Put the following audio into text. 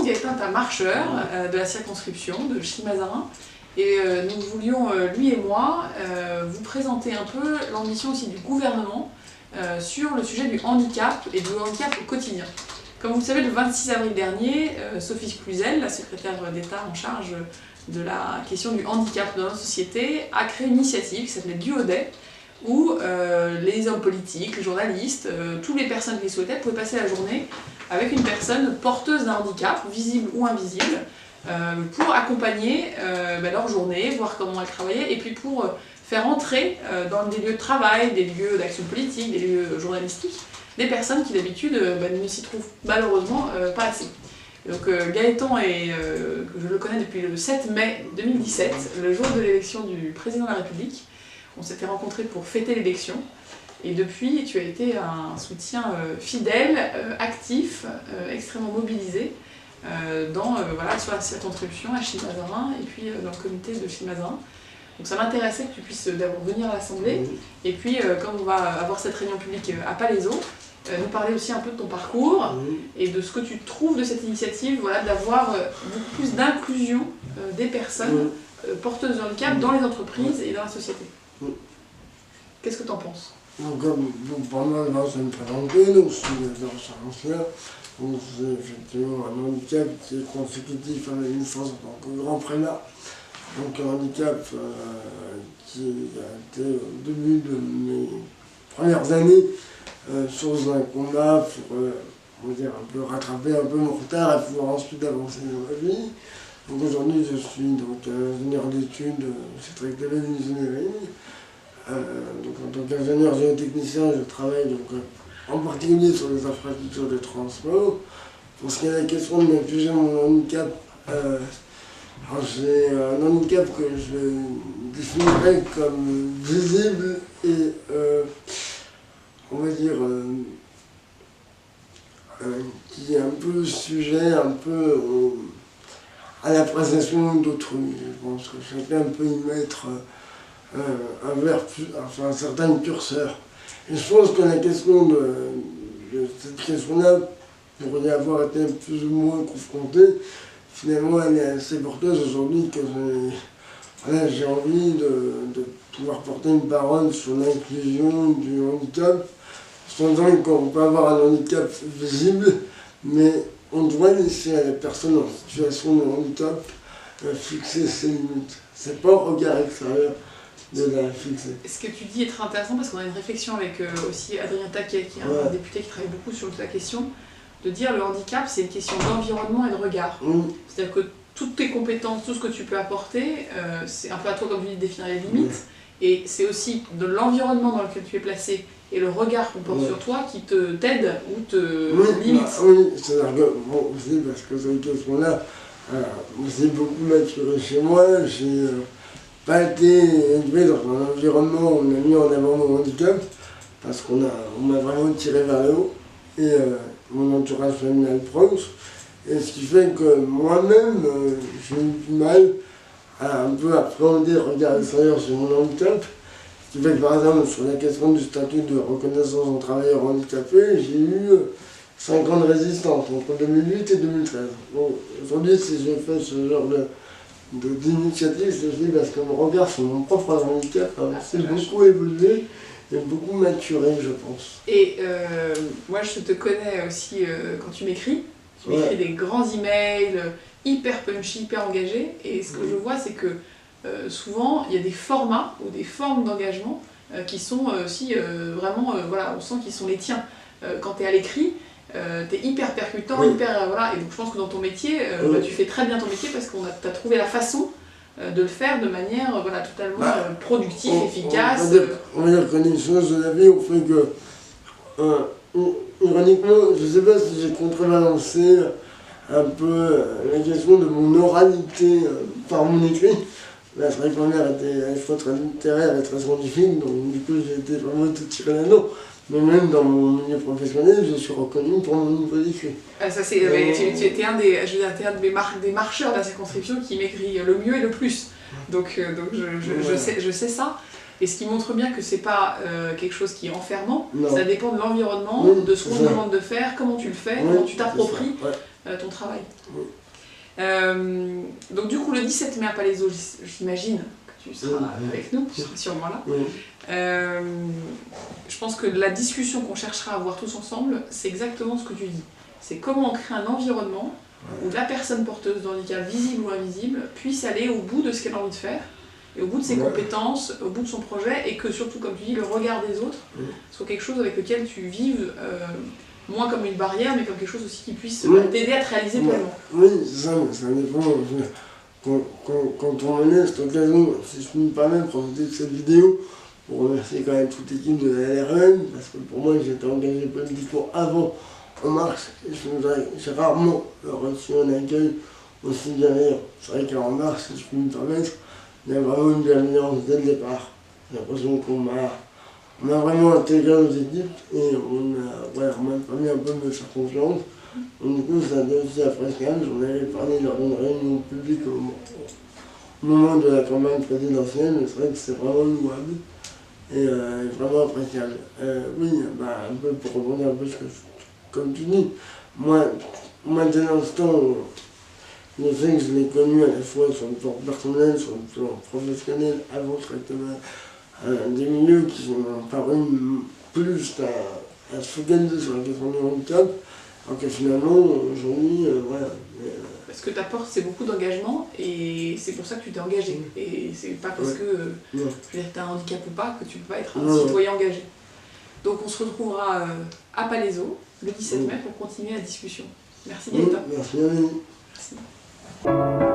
Gaëtan est un marcheur de la circonscription de Chilly-Mazarin. Et nous voulions, lui et moi, vous présenter un peu l'ambition aussi du gouvernement sur le sujet du handicap et du handicap au quotidien. Comme vous le savez, le 26 avril dernier, Sophie Cluzel, la secrétaire d'État en charge de la question du handicap dans notre société, a créé une initiative qui s'appelait Duodet, où les hommes politiques, les journalistes, toutes les personnes qui le souhaitaient pouvaient passer la journée avec une personne porteuse d'un handicap, visible ou invisible, pour accompagner leur journée, voir comment elle travaillait, et puis pour faire entrer dans des lieux de travail, des lieux d'action politique, des lieux journalistiques, des personnes qui d'habitude ne s'y trouvent malheureusement pas assez. Donc Gaëtan, je le connais depuis le 7 mai 2017, le jour de l'élection du président de la République. On s'était rencontrés pour fêter l'élection. Et depuis, tu as été un soutien fidèle, actif, extrêmement mobilisé sur la circonscription à Chilly-Mazarin et puis dans le comité de Chilly-Mazarin. Donc ça m'intéressait que tu puisses d'abord venir à l'Assemblée et puis comme on va avoir cette réunion publique à Palaiseau, nous parler aussi un peu de ton parcours et de ce que tu trouves de cette initiative, d'avoir beaucoup plus d'inclusion des personnes porteuses de handicap dans les entreprises et dans la société. Qu'est-ce que tu en penses? Donc, pour moi, je vais me présenter, donc je suis Jean-Charles. Donc j'ai effectivement un handicap qui est consécutif à ma naissance en tant que grand prélat. Donc un handicap qui a été au début de mes premières années, chose d'un combat pour on va dire, un peu rattraper un peu mon retard et pouvoir ensuite avancer dans ma vie. Donc aujourd'hui je suis donc ingénieur d'études, c'est très de l'ingénierie. Donc en tant qu'ingénieur géotechnicien, je travaille donc, en particulier sur les infrastructures de transport. Pour ce qui est de la question de m'inclusion mon handicap, j'ai un handicap que je définirais comme visible et on va dire qui est un peu sujet à l'appréciation d'autrui. Je pense que chacun peut y mettre un certain curseur. Et je pense que la question de cette question-là, pour y avoir été plus ou moins confronté, finalement elle est assez porteuse aujourd'hui que j'ai envie de pouvoir porter une parole sur l'inclusion du handicap, sans dire qu'on peut avoir un handicap visible, mais on doit laisser à la personne en situation de handicap fixer ses limites. C'est pas au regard extérieur de la fixer. Ce que tu dis est très intéressant parce qu'on a une réflexion avec aussi Adrien Taquet, qui est un député qui travaille beaucoup sur la question, de dire le handicap c'est une question d'environnement et de regard. C'est-à-dire que toutes tes compétences, tout ce que tu peux apporter, c'est un peu à toi comme tu dis de définir les limites, et c'est aussi de l'environnement dans lequel tu es placé et le regard qu'on porte sur toi qui t'aide ou te limite. Oui, c'est-à-dire que, bon, aussi parce que cette question-là, j'ai beaucoup maturé chez moi, j'ai pas été élevé dans un environnement où on a mis en avant mon handicap, parce qu'on m'a vraiment tiré vers le haut, et mon entourage familial proche, et ce qui fait que moi-même, j'ai eu du mal à un peu appréhender le regard extérieur sur mon handicap, ce qui fait que par exemple sur la question du statut de reconnaissance en travailleur handicapé, j'ai eu 5 ans de résistance entre 2008 et 2013. Bon, aujourd'hui, si je fais ce genre d'initiative, c'est aussi parce que mon regard sur mon propre handicap s'est beaucoup évolué et beaucoup maturé, je pense. Et moi, je te connais aussi quand tu m'écris. Tu m'écris des grands emails, hyper punchy, hyper engagés. Et ce que je vois, c'est que souvent, il y a des formats ou des formes d'engagement qui sont aussi vraiment, on sent qu'ils sont les tiens. Quand tu es à l'écrit, tu es hyper percutant, et donc je pense que dans ton métier, tu fais très bien ton métier parce que tu as trouvé la façon de le faire de manière totalement productive, efficace. On va dire que les choses de la vie ont fait que, ironiquement, je ne sais pas si j'ai contrebalancé un peu la question de mon oralité par mon écrit. Là, c'est vrai que ma mère était à la fois très littéraire et très scientifique, donc du coup j'ai été vraiment tout tiré là-dedans. Mais même dans mon milieu professionnel, je suis reconnu pour mon niveau d'écrit. Tu étais un des marcheurs de la circonscription qui m'écrit le mieux et le plus. Donc je sais ça. Et ce qui montre bien que c'est pas quelque chose qui est enfermant, ça dépend de l'environnement, de ce qu'on te demande de faire, comment tu le fais, comment tu t'appropries ton travail. Oui. Donc du coup, le 17 mai à Palaiseau, j'imagine que tu seras avec nous, tu seras sûrement là. Oui. Je pense que la discussion qu'on cherchera à avoir tous ensemble, c'est exactement ce que tu dis. C'est comment on crée un environnement où la personne porteuse de handicap, visible ou invisible, puisse aller au bout de ce qu'elle a envie de faire, et au bout de ses compétences, au bout de son projet, et que surtout, comme tu dis, le regard des autres soit quelque chose avec lequel tu vives, moins comme une barrière, mais comme quelque chose aussi qui puisse t'aider à te réaliser pleinement. Oui, c'est ça, mais ça dépend. Quand on me laisse l'occasion, si je puis me permettre, de profiter de cette vidéo, pour remercier quand même toute l'équipe de la LRN, parce que pour moi, j'étais engagé politiquement avant En Marche, et j'ai rarement reçu un accueil aussi bienveillant. C'est vrai qu'en Marche, si je puis me permettre, il y a vraiment une bienveillance dès le départ. J'ai l'impression qu'on m'a vraiment intégré aux équipes et on m'a permis un peu de me faire confiance. Donc, du coup, ça a été aussi à Frescal, j'en avais parlé lors d'une réunion publique au moment de la campagne présidentielle, mais c'est vrai que c'est vraiment louable et vraiment appréciable. Oui, un peu pour rebondir un peu sur comme tu dis, moi dès l'instant, je sais que je l'ai connu à la fois sur le plan personnel, sur le plan professionnel, avant des milieux qui m'ont paru plus à se focaliser sur la question du handicap, alors que finalement, aujourd'hui, voilà. Parce que t'apportes, c'est beaucoup d'engagement, et c'est pour ça que tu t'es engagé. Et c'est pas parce que tu as un handicap ou pas que tu peux pas être un citoyen engagé. Donc on se retrouvera à Palaiseau le 17 mai pour continuer la discussion. Merci Gaëtan. Merci. Merci.